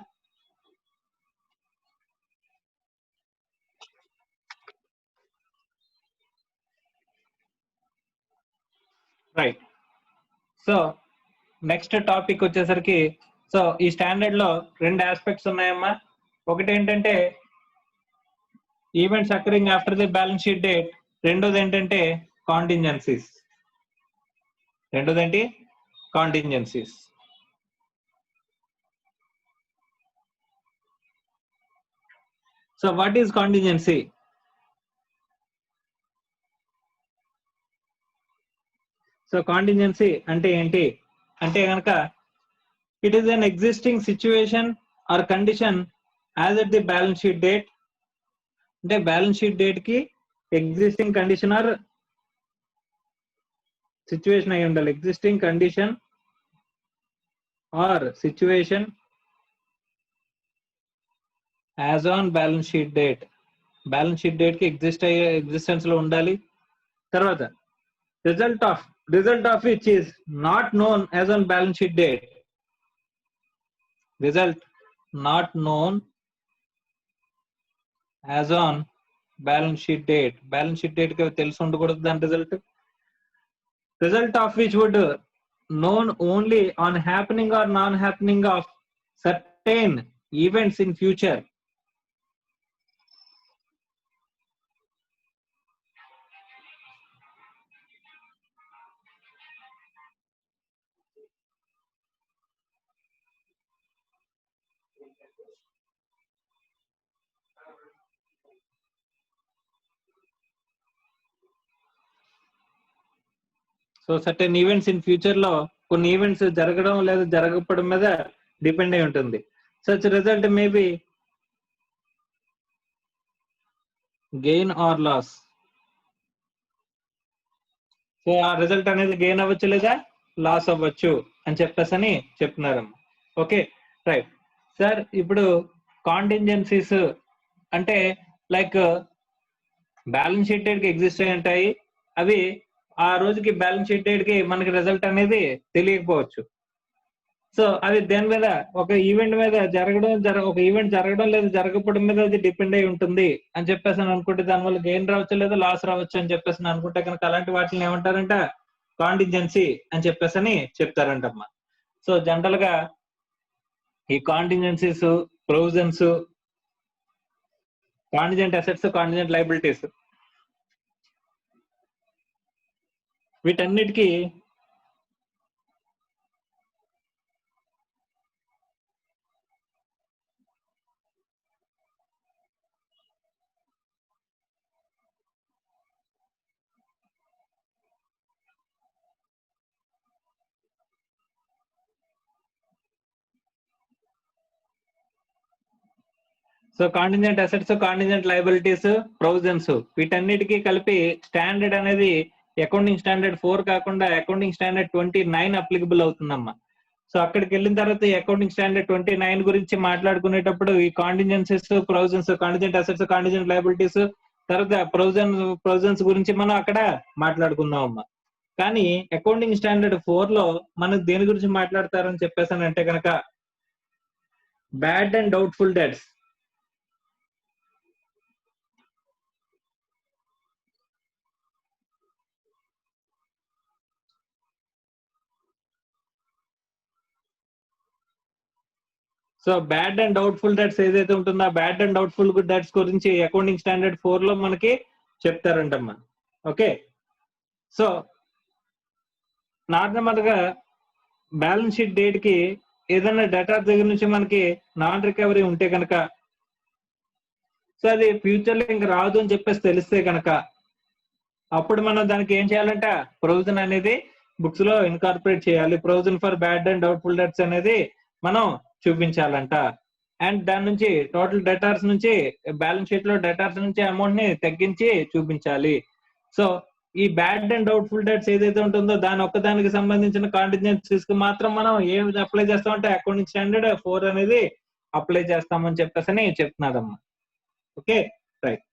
Speaker 1: రైట్. సో నెక్స్ట్ టాపిక్ వచ్చేసరికి, సో ఈ స్టాండర్డ్ లో రెండు ఆస్పెక్ట్స్ ఉన్నాయమ్మా. ఒకటి ఏంటంటే events occurring after the balance sheet date, రెండోది ఏంటంటే కాంటింజెన్సీస్. రెండోదేంటి? Contingencies. So what is contingency? So contingency అంటే ఏంటి అంటే కనుక, it is an existing situation or condition as at the balance sheet date. అంటే బ్యాలెన్స్ షీట్ డేట్ కి existing condition or situation అయి ఉండాలి. Existing condition or situation as on balance sheet date. Balance sheet date కి existence లో ఉండాలి. తర్వాత result of which is not known as on balance sheet date. Result not known as on balance sheet date. Balance sheet date కి తెలిసి ఉండకూడదు దాని result. Result of which would known only on happening or non happening of certain events in future. So certain events in future లో కొన్ని events జరగడం లేదా జరగకపోవడం మీద depend అయి ఉంటుంది. Such result may be gain or loss. So ఆ result అనేది gain అవ్వచ్చు లేదా లాస్ అవ్వచ్చు అని చెప్పేసి చెప్తున్నారమ్మా. Okay right sir. ఇప్పుడు కాంటింజెన్సీస్ అంటే లైక్ బ్యాలెన్స్ షీట్ డేట్ కి ఎగ్జిస్ట్ అయి ఉంటాయి. అవి ఆ రోజుకి బ్యాలెన్స్ షీట్ డేట్ కి మనకి రిజల్ట్ అనేది తెలియకపోవచ్చు. సో అది దేని మీద, ఒక ఈవెంట్ మీద ఒక ఈవెంట్ జరగడం లేదా జరగకపోవడం మీద అది డిపెండ్ అయి ఉంటుంది అని చెప్పేసి అనుకుంటే దానివల్ల గెయిన్ రావచ్చు లేదా లాస్ రావచ్చు అని చెప్పేసి అనుకుంటే కనుక అలాంటి వాటిని ఏమంటారంట? కాంటింజెన్సీ అని చెప్పేసి చెప్తారంటమ్మా. సో జనరల్ గా ఈ contingencies, provisions, contingent assets, contingent liabilities, వీటన్నిటికీ so contingent assets, contingent liabilities, provisions వీటన్నిటికీ కలిపి స్టాండర్డ్ అనేది అకౌంటింగ్ స్టాండర్డ్ 4 కాకుండా అకౌంటింగ్ స్టాండర్డ్ 29 అప్లికబుల్ అవుతుందమ్మా. సో అక్కడికి వెళ్ళిన తర్వాత ఈ అకౌంటింగ్ స్టాండర్డ్ 29 గురించి మాట్లాడుకునేటప్పుడు ఈ contingencies, provisions, contingent assets, contingent liabilities, తర్వాత ప్రొవిజన్స్ గురించి మనం అక్కడ మాట్లాడుకుందాం అమ్మా. కానీ అకౌంటింగ్ స్టాండర్డ్ 4 లో మనకు దేని గురించి మాట్లాడతారని చెప్పేసి అంటే కనుక bad and doubtful debts. So bad and doubtful debts ఏదైతే ఉంటుందో ఆ బ్యాడ్ అండ్ డౌట్ఫుల్ డెట్స్ గురించి అకౌంటింగ్ స్టాండర్డ్ 4 లో మనకి చెప్తారంటమ్మా. ఓకే సో నార్మల్ గా బ్యాలెన్స్ షీట్ డేట్ కి ఏదైనా డేటా దగ్గర నుంచి మనకి నాన్ రికవరీ ఉంటే కనుక, సో అది ఫ్యూచర్ లో ఇంకా రాదు అని చెప్పేసి తెలిస్తే కనుక అప్పుడు మనం దానికి ఏం చేయాలంట? ప్రొవిజన్ అనేది బుక్స్ లో ఇన్కార్పొరేట్ చేయాలి. Provision for bad and doubtful debts అనేది మనం చూపించాలంట. అండ్ దాని నుంచి టోటల్ డేటార్స్ నుంచి, బ్యాలెన్స్ షీట్ లో డేటార్స్ నుంచి అమౌంట్ ని తగ్గించి చూపించాలి. సో ఈ బ్యాడ్ అండ్ డౌట్ఫుల్ డెట్స్ ఏదైతే ఉంటుందో దాని ఒక్కదానికి సంబంధించిన కాంటింజెన్సీస్ కి మాత్రం మనం ఏమి అప్లై చేస్తామంటే అకౌంటింగ్ స్టాండర్డ్ 4 అనేది అప్లై చేస్తామని చెప్పేసి చెప్తున్నారమ్మా. Okay right.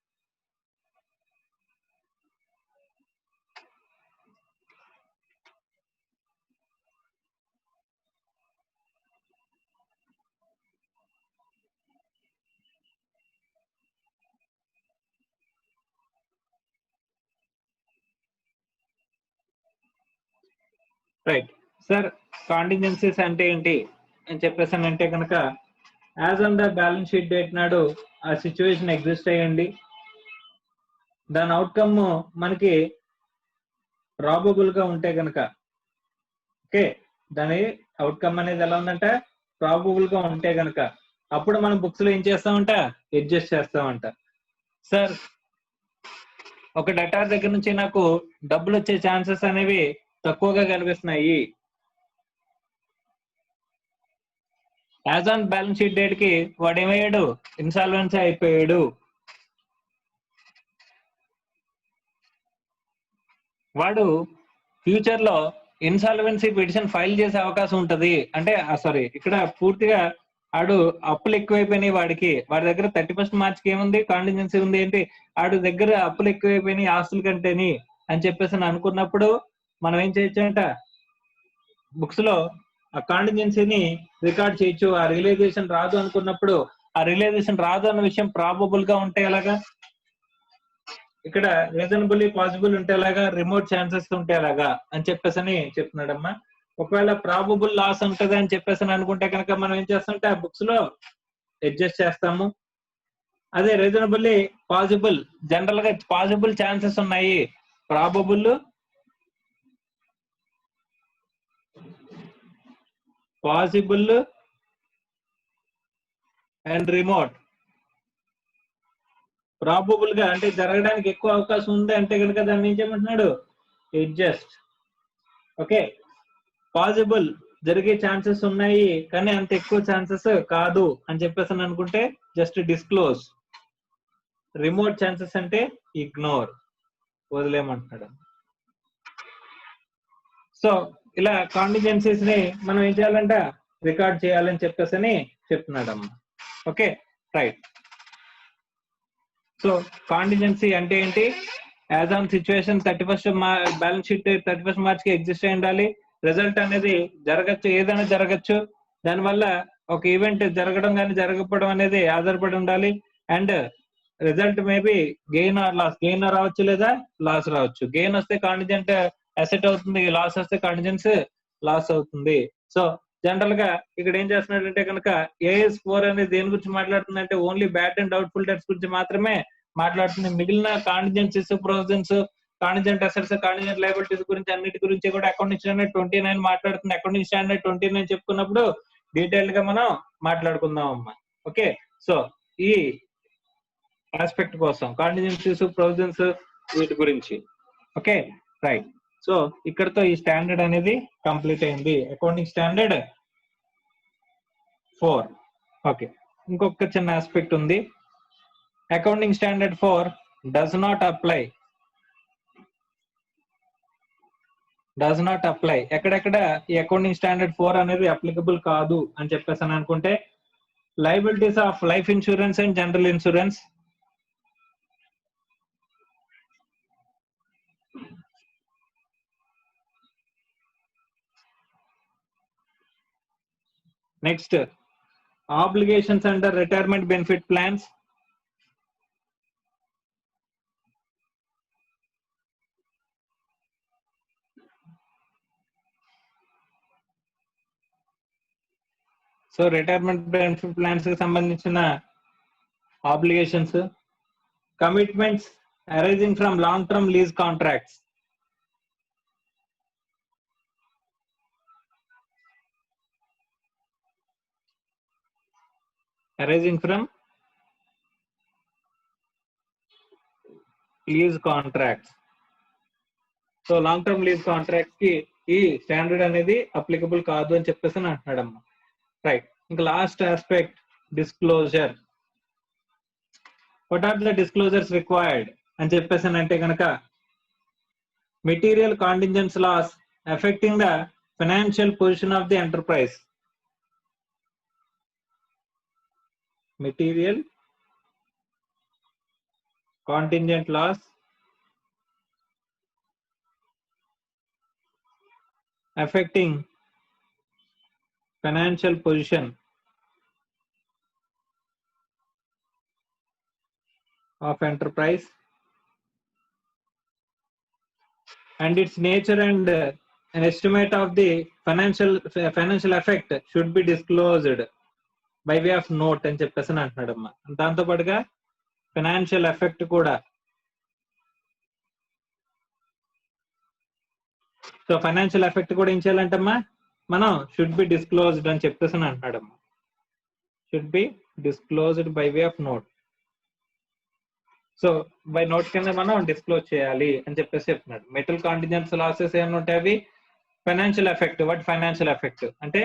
Speaker 1: Right sir. Contingencies అంటే ఏంటి అని చెప్పేసి అంటే కనుక as on the balance sheet date నాడు ఆ సిచ్యువేషన్ ఎగ్జిస్ట్ అయ్యండి, దాని అవుట్కమ్ మనకి ప్రాబబుల్ గా ఉంటే కనుక, ఓకే, దాని అవుట్కమ్ అనేది ఎలా ఉందంటే ప్రాబబుల్ గా ఉంటే కనుక అప్పుడు మనం బుక్స్ లో ఏం చేస్తామంట, అడ్జస్ట్ చేస్తామంట. సార్ ఒక డెటార్ దగ్గర నుంచి నాకు డబ్బులు వచ్చే ఛాన్సెస్ అనేవి తక్కువగా కనిపిస్తున్నాయి, as on balance sheet date కి వాడు ఏమయ్యాడు, ఇన్సాల్వెన్సీ అయిపోయాడు, వాడు ఫ్యూచర్ లో ఇన్సాల్వెన్సీ పిటిషన్ ఫైల్ చేసే అవకాశం ఉంటది. అంటే సారీ, ఇక్కడ పూర్తిగా ఆడు అప్పులు ఎక్కువైపోయినాయి, వాడి దగ్గర 31 మార్చికి ఏముంది, కాంటింజెన్సీ ఉంది, ఏంటి ఆడు దగ్గర అప్పులు ఎక్కువైపోయినాయి ఆస్తుల కంటేని అని చెప్పేసి అనుకున్నప్పుడు మనం ఏం చేయొచ్చు అంట, బుక్స్ లో ఆ కాంటింజెన్సీని రికార్డ్ చేయొచ్చు. ఆ రియలైజేషన్ రాదు అనుకున్నప్పుడు, ఆ రియలైజేషన్ రాదు అన్న విషయం ప్రాబబుల్ గా ఉంటే ఎలాగా, ఇక్కడ రీజనబుల్లీ పాసిబుల్ ఉంటే ఎలాగా, రిమోట్ ఛాన్సెస్ ఉంటే ఎలాగా అని చెప్పేసి అని చెప్తున్నాడమ్మా. ఒకవేళ ప్రాబబుల్ లాస్ ఉంటది అని చెప్పేసి అనుకుంటే కనుక మనం ఏం చేస్తామంటే ఆ బుక్స్ లో అడ్జస్ట్ చేస్తాము. అదే రీజనబుల్లీ పాసిబుల్, జనరల్ గా పాసిబుల్ ఛాన్సెస్ ఉన్నాయి, probable, possible and remote. Probable గా అంటే జరగడానికి ఎక్కువ అవకాశం ఉంది అంటే కనుక దాన్ని ఏం చేయమంటున్నాడు, అడ్జస్ట్. ఓకే, పాసిబుల్ జరిగే ఛాన్సెస్ ఉన్నాయి కానీ అంత ఎక్కువ ఛాన్సెస్ కాదు అని చెప్పేసి అనుకుంటే జస్ట్ డిస్క్లోజ్. రిమోట్ ఛాన్సెస్ అంటే ఇగ్నోర్, వదిలేయమంటున్నాడు. సో ఇలా కాంటిజెన్సీస్ ని మనం ఏం చేయాలంట, రికార్డ్ చేయాలని చెప్పేసి అని చెప్తున్నాడమ్మా. Okay right. సో కాంటిజెన్సీ అంటే ఏంటి, as on situation 31st balance sheet 31st మార్చికి ఎగ్జిస్ట్ అయి ఉండాలి, రిజల్ట్ అనేది జరగచ్చు, ఏదైనా జరగచ్చు, దానివల్ల ఒక ఈవెంట్ జరగడం కానీ జరగకపోవడం అనేది ఆధారపడి ఉండాలి. And result maybe gain or loss, gain రావచ్చు లేదా లాస్ రావచ్చు. గెయిన్ వస్తే కాంటిజెంట్ అసెట్ అవుతుంది, లాస్ వస్తే కాంటిజెన్స్ లాస్ అవుతుంది. సో జనరల్ గా ఇక్కడ ఏం చేస్తున్నాడంటే కనుక AS4 అనేది దేని గురించి మాట్లాడుతుందంటే only bad and doubtful debts గురించి మాత్రమే మాట్లాడుతుంది. మిగిలిన contingencies, provisions, contingent assets, contingent liabilities గురించి అన్నిటి గురించి కూడా అకౌంటింగ్ స్టాండర్డ్ 29 మాట్లాడుతుంది. అకౌంటింగ్ స్టాండర్డ్ 29 చెప్పుకున్నప్పుడు డీటెయిల్డ్ గా మనం మాట్లాడుకుందాం అమ్మా. ఓకే, సో ఈ ఆస్పెక్ట్ కోసం కాంటిజెన్సీస్, ప్రొవిజన్స్ వీటి గురించి. Okay right. సో ఇక్కడతో ఈ స్టాండర్డ్ అనేది కంప్లీట్ అయింది, అకౌంటింగ్ స్టాండర్డ్ 4. ఓకే, ఇంకొక చిన్న ఆస్పెక్ట్ ఉంది, accounting standard 4 does not apply. Does not apply ఎక్కడెక్కడ ఈ అకౌంటింగ్ స్టాండర్డ్ 4 అనేది అప్లికబుల్ కాదు అని చెప్పేసి అని అనుకుంటే, liabilities of life insurance and general insurance, next obligations under retirement benefit plans, so retirement benefit plans కి సంబంధించిన obligations, commitments arising from long term lease contracts, arising from lease contracts. So long term lease contracts కి ఈ standard అనేది applicable కాదు అని చెప్పేసి అంటున్నాడమ్మా. Right. ఇంకా last aspect disclosure. What are the disclosures required అని చెప్పేసి అంటే కనుక, material contingent loss affecting the financial position of the enterprise, material contingent loss affecting financial position of enterprise and its nature and an estimate of the financial effect should be disclosed by way of note అని చెప్పేసి అంటున్నాడమ్మా. దాంతో పాటుగా financial effect కూడా, so financial effect కూడా ఏం చేయాలంటమ్మా మనం షుడ్ బి డిస్క్లోజ్డ్ అని చెప్పేసి అంటున్నాడమ్మా. Should be disclosed by way of note. So by note కింద మనం డిస్క్లోజ్ చేయాలి అని చెప్పేసి చెప్తున్నాడు. మెటల్ కాంటిజెంట్స్ లాసెస్ ఏమైనా ఉంటాయి, అవి financial effect. What financial effect అంటే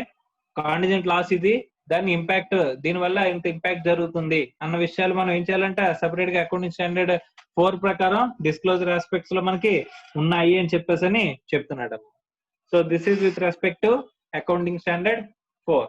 Speaker 1: కాంటిజెంట్ లాస్ ఇది, దాని ఇంపాక్ట్, దీని వల్ల ఇంత ఇంపాక్ట్ జరుగుతుంది అన్న విషయాలు మనం ఏం చేయాలంటే సెపరేట్ గా అకౌంటింగ్ స్టాండర్డ్ 4 ప్రకారం డిస్క్లోజర్ ఆస్పెక్ట్స్ లో మనకి ఉన్నాయి అని చెప్పేసి చెప్తున్నాడు. So this is with respect to accounting standard 4.